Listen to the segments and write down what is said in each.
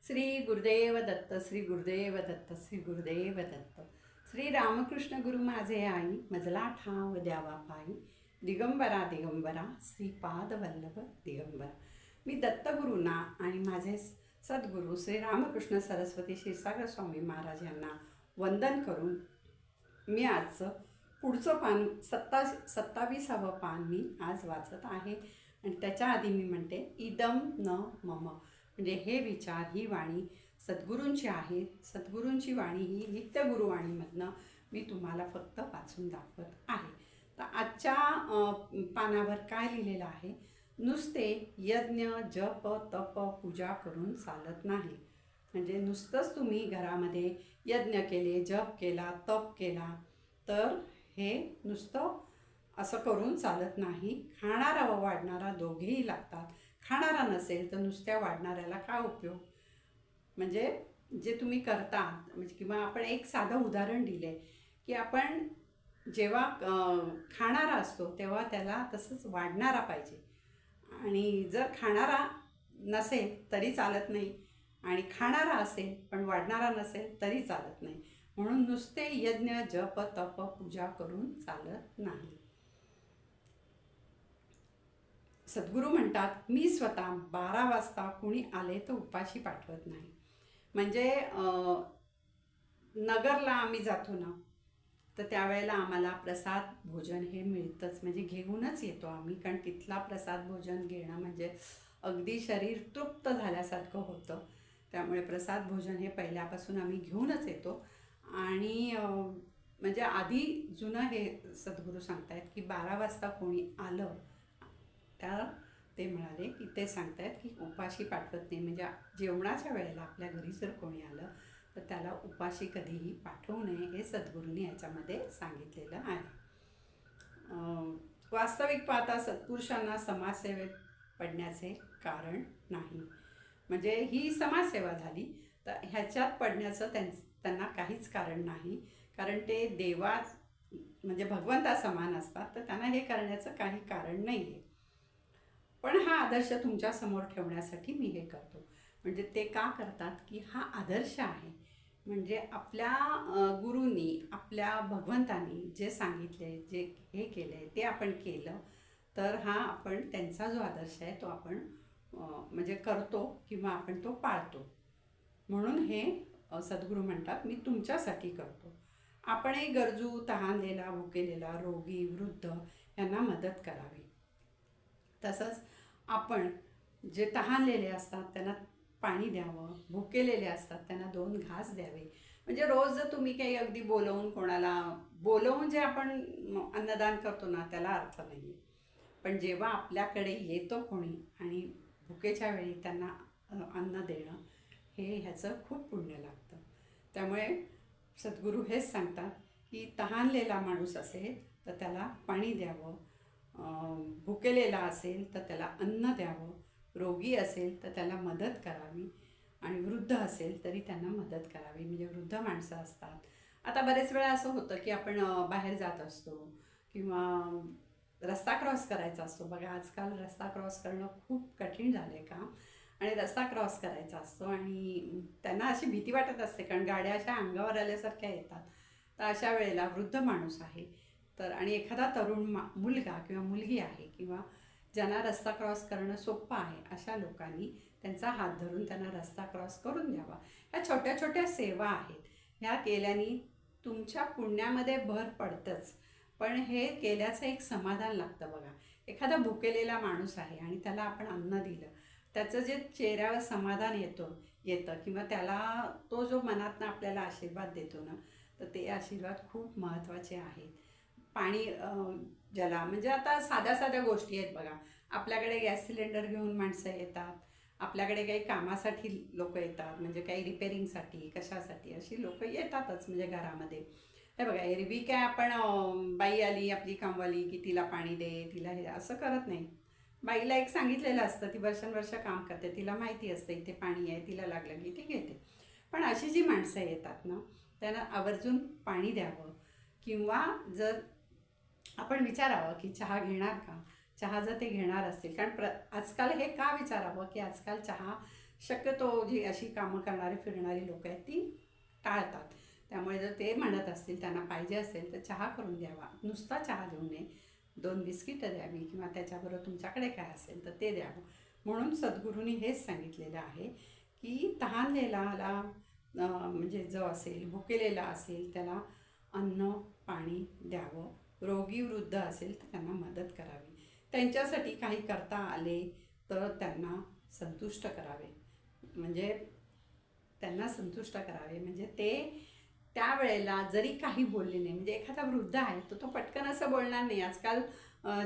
श्री गुरुदेव दत्त, श्री गुरुदेव दत्त, श्री गुरुदेव दत्त. श्री रामकृष्ण गुरु माझे आई, मजला ठाव द्यावा पायी. दिगंबरा दिगंबरा, श्रीपाद वल्लभ दिगंबरा. मी दत्तगुरूंना आणि माझे सद्गुरू श्री रामकृष्ण सरस्वती क्षीरसागर स्वामी महाराज यांना वंदन करून मी आजचं पुढचं पान 27वं पान मी आज वाचत आहे. आणि त्याच्या आधी मी म्हणते इदम न मम, म्हणजे हे विचार, ही वाणी सद्गुरूंची आहे. सद्गुरूंची वाणी ही नित्यगुरुवाणीमधनं मी तुम्हाला फक्त वाचून दाखवत आहे. तर आजच्या पानावर काय लिहिलेलं आहे? नुसते यज्ञ जप तप पूजा करून चालत नाही. म्हणजे नुसतंच तुम्ही घरामध्ये यज्ञ केले, जप केला, तप केला तर हे नुसतं असं करून चालत नाही. खाणारा व वाढणारा दोघेही लागतात. खाणारा नसेल तर नुसत्या वाढणाऱ्याला काय उपयोग? म्हणजे जे तुम्ही करता, म्हणजे किंवा आपण एक साधं उदाहरण दिले की आपण जेव्हा खाणारा असतो तेव्हा त्याला तसंच वाढणारा पाहिजे. आणि जर खाणारा नसेल तरी चालत नाही, आणि खाणारा असेल पण वाढणारा नसेल तरी चालत नाही. म्हणून नुसते यज्ञ जप तप पूजा करून चालत नाही. सद्गुरू म्हणतात, मी स्वतः 12 वाजता कुणी आले तर उपाशी पाठवत नाही. म्हणजे नगरला आम्ही जातो ना, तर त्यावेळेला आम्हाला प्रसाद भोजन हे मिळतंच, म्हणजे घेऊनच येतो आम्ही. कारण तिथला प्रसाद भोजन घेणं म्हणजे अगदी शरीर तृप्त झाल्यासारखं होतं. त्यामुळे प्रसाद भोजन हे पहिल्यापासून आम्ही घेऊनच येतो. आणि म्हणजे आधी जुनं हे सद्गुरू सांगतायत की 12 वाजता कोणी आलं त्या ते म्हणाले की ते सांगतायत की उपाशी पाठवत नाही. म्हणजे जेवणाच्या वेळेला आपल्या घरी जर कोणी आलं तर त्याला उपाशी कधीही पाठवू नये, हे सद्गुरूंनी याच्यामध्ये सांगितलेलं आहे. वास्तविक पाहता सत्पुरुषांना समाजसेवेत पडण्याचे कारण नाही. म्हणजे ही समाजसेवा झाली तर ह्याच्यात पडण्याचं त्यांना काहीच कारण नाही. कारण ते देवा म्हणजे भगवंता समान असतात, तर त्यांना हे करण्याचं काही कारण नाही आहे. पण हा आदर्श तुमच्यासमोर ठेवण्यासाठी मी हे करतो. म्हणजे ते का करतात की हा आदर्श आहे. म्हणजे आपल्या गुरूंनी, आपल्या भगवंतांनी जे सांगितले, जे हे केलं आहे ते आपण केलं तर हा आपण त्यांचा जो आदर्श आहे तो आपण म्हणजे करतो किंवा आपण तो पाळतो. म्हणून हे सद्गुरू म्हणतात, मी तुमच्यासाठी करतो. आपणही गरजू, तहानलेला, भुकेलेला, रोगी, वृद्ध यांना मदत करावी. तसंच आपण जे तहानलेले असतात त्यांना पाणी द्यावं, भुकेलेले असतात त्यांना 2 घास द्यावे. म्हणजे रोज जर तुम्ही काही अगदी कोणाला बोलवून जे आपण अन्नदान करतो ना, त्याला अर्थ नाही आहे. पण जेव्हा आपल्याकडे येतो कोणी आणि भुकेच्या वेळी त्यांना अन्न देणं, हे ह्याचं खूप पुण्य लागतं. त्यामुळे सद्गुरू हेच सांगतात की तहानलेला माणूस असेल तर त्याला पाणी द्यावं, भुकेलेला असेल तर त्याला अन्न द्यावं, रोगी असेल तर त्याला मदत करावी, आणि वृद्ध असेल तरी त्यांना मदत करावी. म्हणजे वृद्ध माणसं असतात. आता बरेच वेळा असं होतं की आपण बाहेर जात असतो किंवा रस्ता क्रॉस करायचा असतो. बघा, आजकाल रस्ता क्रॉस करणं खूप कठीण झालं आहे काम. आणि रस्ता क्रॉस करायचा असतो आणि त्यांना अशी भीती वाटत असते कारण गाड्या अशा अंगावर आल्यासारख्या येतात. तर अशा वेळेला वृद्ध माणूस आहे तर, आणि एखादा तरुण मुलगा किंवा मुलगी आहे किंवा ज्यांना रस्ता क्रॉस करणं सोपं आहे, अशा लोकांनी त्यांचा हात धरून त्यांना रस्ता क्रॉस करून द्यावा. ह्या छोट्या छोट्या सेवा आहेत. ह्या केल्याने तुमच्या पुण्यामध्ये भर पडतंच. पण हे केल्याचं एक समाधान लागतं. बघा, एखादा भुकेलेला माणूस आहे आणि त्याला आपण अन्न दिलं, त्याचं जे चेहऱ्यावर समाधान येतं किंवा त्याला तो जो मनातनं आपल्याला आशीर्वाद देतो ना, तर ते आशीर्वाद खूप महत्त्वाचे आहेत. पाणी ज्याला म्हणजे आता साध्या साध्या गोष्टी आहेत. बघा, आपल्याकडे गॅस सिलेंडर घेऊन माणसं येतात, आपल्याकडे काही कामासाठी लोक येतात, म्हणजे काही रिपेरिंगसाठी, कशासाठी अशी लोक येतातच म्हणजे घरामध्ये. हे बघा, एरवी काय आपण बाई आली आपली कामवाली की तिला पाणी दे, तिला हे असं करत नाही. बाईला एक सांगितलेलं असतं, ती वर्षानुवर्ष काम करते, तिला माहिती असतं इथे पाणी आहे, तिला लागलं की ती घेते. पण अशी जी माणसं येतात ना, त्यांना आवर्जून पाणी द्यावं. किंवा जर आपण विचारावं की चहा घेणार का, चहा जर ते घेणार असतील, कारण आजकाल हे का विचारावं की आजकाल चहा शक्यतो जी अशी कामं करणारी फिरणारी लोक आहेत ती टाळतात. त्यामुळे जर ते म्हणत असतील, त्यांना पाहिजे असेल तर चहा करून द्यावा, नुसता चहा देऊ नये, 2 बिस्किटं द्यावी किंवा त्याच्याबरोबर तुमच्याकडे काय असेल तर ते द्यावं. म्हणून सद्गुरूंनी हेच सांगितलेलं आहे की तहानलेल्याला म्हणजे जो असेल भुकेलेला असेल त्याला अन्न पाणी द्यावं, रोगी वृद्ध असेल तर त्यांना मदत करावी, त्यांच्यासाठी काही करता आले तर त्यांना संतुष्ट करावे. म्हणजे त्यांना संतुष्ट करावे म्हणजे ते त्यावेळेला जरी काही बोलले नाही, म्हणजे एखादा वृद्ध आहे तो पटकन असं बोलणार नाही. आजकाल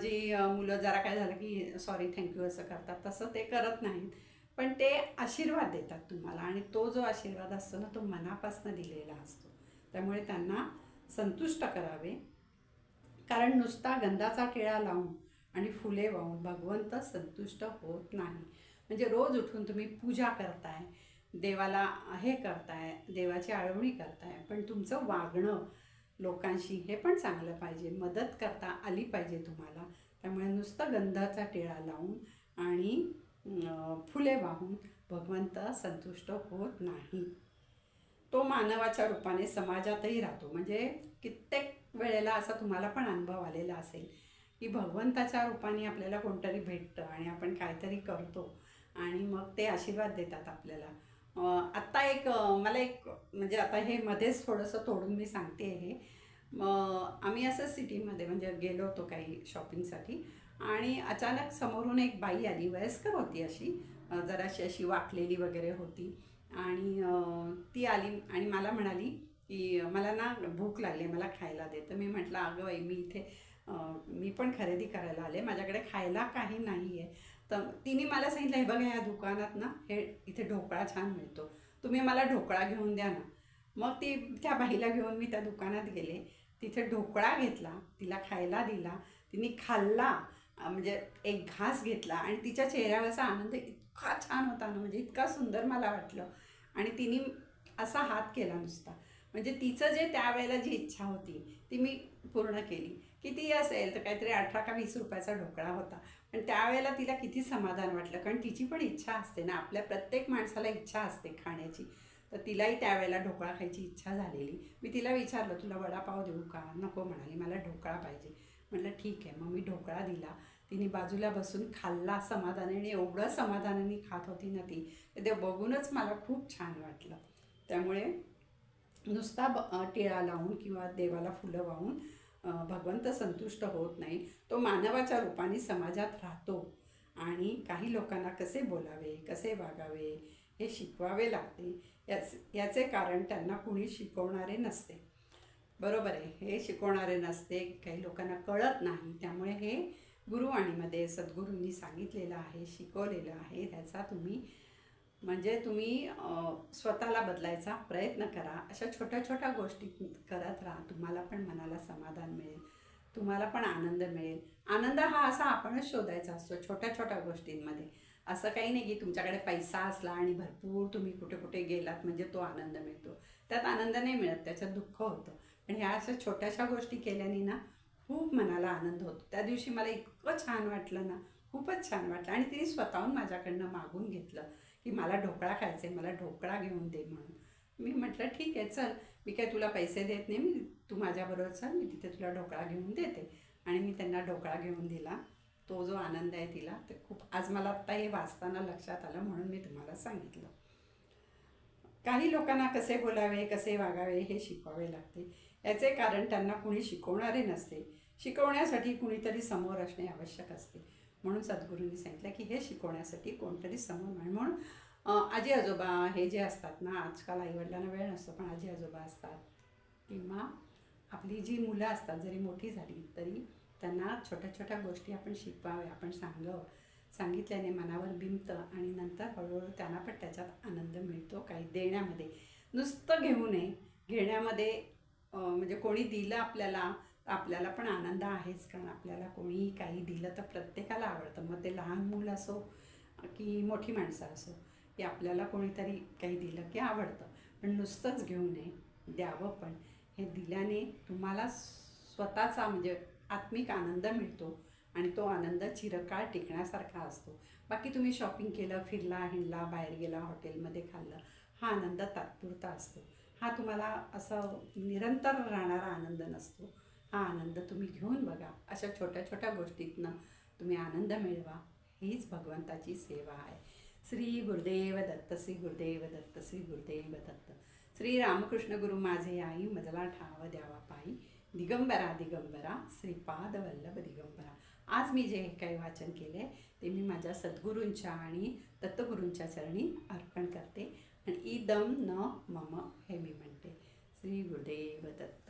जी मुलं जरा काय झालं की सॉरी थँक्यू असं करतात, तसं ते करत नाहीत. पण ते आशीर्वाद देतात तुम्हाला आणि तो जो आशीर्वाद असतो ना तो मनापासून दिलेला असतो. त्यामुळे त्यांना संतुष्ट करावे. कारण नुसता गंधाचा टिळा लावून आणि फुले वाहून भगवंत संतुष्ट होत नाही. म्हणजे रोज उठून तुम्ही पूजा करताय, देवाला हे करताय, देवाची आळवणी करताय, पण तुमचं वागणं लोकांशी हे पण चांगलं पाहिजे, मदत करता आली पाहिजे तुम्हाला. त्यामुळे नुसतं गंधाचा टिळा लावून आणि फुले वाहून भगवंत संतुष्ट होत नाही. तो मानवाच्या रूपाने समाजातही राहतो. म्हणजे कित्येक वेळेला असा तुम्हाला पण अनुभव आलेला असेल की भगवंताच्या रूपाने आपल्याला कोणतरी भेटतं आणि आपण काहीतरी करतो आणि मग ते आशीर्वाद देतात आपल्याला. आत्ता एक मला एक म्हणजे आता हे मध्येच थोडंसं तोडून मी सांगते हे. आम्ही असं सिटीमध्ये म्हणजे गेलो होतो काही शॉपिंगसाठी आणि अचानक समोरून एक बाई आली, वयस्कर होती अशी, जराशी अशी वाकलेली वगैरे होती आणि ती आली आणि मला म्हणाली की मला ना भूक लागली, मला खायला दे. तर मी म्हटलं अगं बाई मी इथे मी पण खरेदी करायला आले, माझ्याकडे खायला काही नाही आहे. तर तिने मला सांगितलं हे बघा ह्या दुकानात ना हे इथे ढोकळा छान मिळतो, तुम्ही मला ढोकळा घेऊन द्या ना. मग त्या बाईला घेऊन मी त्या दुकानात गेले, तिथे ढोकळा घेतला, तिला खायला दिला, तिने खाल्ला, म्हणजे एक घास घेतला आणि तिच्या चेहऱ्यावरचा आनंद इतका छान होता ना, म्हणजे इतका सुंदर मला वाटलं. आणि तिने असा हात केला नुसता, म्हणजे तिचं जे त्यावेळेला जी इच्छा होती ती मी पूर्ण केली. किती असेल तर काहीतरी 18 का 20 रुपयाचा ढोकळा होता, पण त्यावेळेला तिला किती समाधान वाटलं. कारण तिची पण इच्छा असते ना, आपल्या प्रत्येक माणसाला इच्छा असते खाण्याची. तर तिलाही त्यावेळेला ढोकळा खायची इच्छा झालेली. मी तिला विचारलं तुला वडापाव देऊ का, नको म्हणाली मला ढोकळा पाहिजे. म्हटलं ठीक आहे, मग मी ढोकळा दिला. तिने बाजूला बसून खाल्ला समाधानाने आणि एवढं समाधानाने खात होती ना ती, ते बघूनच मला खूप छान वाटलं. त्यामुळे नुसता टिळा लावून किंवा देवाला फुलं वाहून भगवंत संतुष्ट होत नाही. तो मानवाच्या रूपाने समाजात राहतो आणि काही लोकांना कसे बोलावे कसे वागावे हे शिकवावे लागते. याचे कारण त्यांना कुणी शिकवणारे नसते. बरोबर आहे, हे शिकवणारे नसते, काही लोकांना कळत नाही. त्यामुळे हे गुरुवाणीमध्ये सद्गुरूंनी सांगितलेलं आहे, शिकवलेलं आहे. ह्याचा तुम्ही स्वतःला बदलायचा प्रयत्न करा. अशा छोट्या छोट्या गोष्टी करत राहा, तुम्हाला पण मनाला समाधान मिळेल, तुम्हाला पण आनंद मिळेल. आनंद हा असा आपणच शोधायचा असतो छोट्या छोट्या गोष्टींमध्ये. असं काही नाही की तुमच्याकडे पैसा असला आणि भरपूर तुम्ही कुठे कुठे गेलात म्हणजे तो आनंद मिळतो. त्यात आनंद नाही मिळत, त्याच्यात दुःख होतं. पण ह्या अशा छोट्याशा गोष्टी केल्याने ना खूप मनाला आनंद होतो. त्या दिवशी मला इतकं छान वाटलं ना, खूपच छान वाटलं. आणि तिने स्वतःहून माझ्याकडनं मागून घेतलं की मला ढोकळा खायचा आहे, मला ढोकळा घेऊन दे म्हणून. मी म्हटलं ठीक आहे चल, मी काय तुला पैसे देत नाही, तू माझ्याबरोबर चल, मी तिथे तुला ढोकळा घेऊन देते. आणि मी त्यांना ढोकळा घेऊन दिला. तो जो आनंद आहे तिला ते खूप, आज मला आत्ता हे वाचताना लक्षात आलं म्हणून मी तुम्हाला सांगितलं. काही लोकांना कसे बोलावे कसे वागावे हे शिकवावे लागते. याचे कारण त्यांना कुणी शिकवणारे नसते, शिकवण्यासाठी कुणीतरी समोर असणे आवश्यक असते. म्हणून सद्गुरूंनी सांगितलं की हे शिकवण्यासाठी कोणतरी समोर नाही. म्हणून आजी आजोबा हे जे असतात ना, आजकाल आईवडिलांना वेळ नसतो पण आजी आजोबा असतात किंवा आपली जी मुलं असतात जरी मोठी झाली तरी त्यांना छोट्या छोट्या गोष्टी आपण शिकवाव्या, आपण सांगितल्याने मनावर बिंबतं आणि नंतर हळूहळू त्यांना पण त्याच्यात आनंद मिळतो. काही देण्यामध्ये, नुसतं घेऊ नये, घेण्यामध्ये म्हणजे कोणी दिलं आपल्याला तर आपल्याला पण आनंद आहेच. कारण आपल्याला कोणीही काही दिलं तर प्रत्येकाला आवडतं, मग ते लहान मुलं असो की मोठी माणसं असो, की आपल्याला कोणीतरी काही दिलं की आवडतं. पण नुसतंच घेऊ नये, द्यावं पण. हे दिल्याने तुम्हाला स्वतःचा म्हणजे आत्मिक आनंद मिळतो आणि तो आनंद चिरकाळ टिकण्यासारखा असतो. बाकी तुम्ही शॉपिंग केलं, फिरला, हिंडला, बाहेर गेला, हॉटेलमध्ये खाल्लं, हा आनंद तात्पुरता असतो. हा तुम्हाला असं निरंतर राहणारा आनंद नसतो. हा आनंद तुम्ही घेऊन बघा. अशा छोट्या छोट्या गोष्टीतनं तुम्ही आनंद मिळवा. हीच भगवंताची सेवा आहे. श्री गुरुदेव दत्त, श्री गुरुदेव दत्त, श्री गुरुदेव दत्त. श्री रामकृष्ण गुरु माझे आई, मजला ठाव द्यावा पायी. दिगंबरा दिगंबरा, श्रीपाद वल्लभ दिगंबरा. आज मी जे काही वाचन केले ते मी माझ्या सद्गुरूंच्या आणि दत्तगुरूंच्या चरणी अर्पण करते आणि इदम न मम हे मी म्हणते. श्री गुरुदेव दत्त.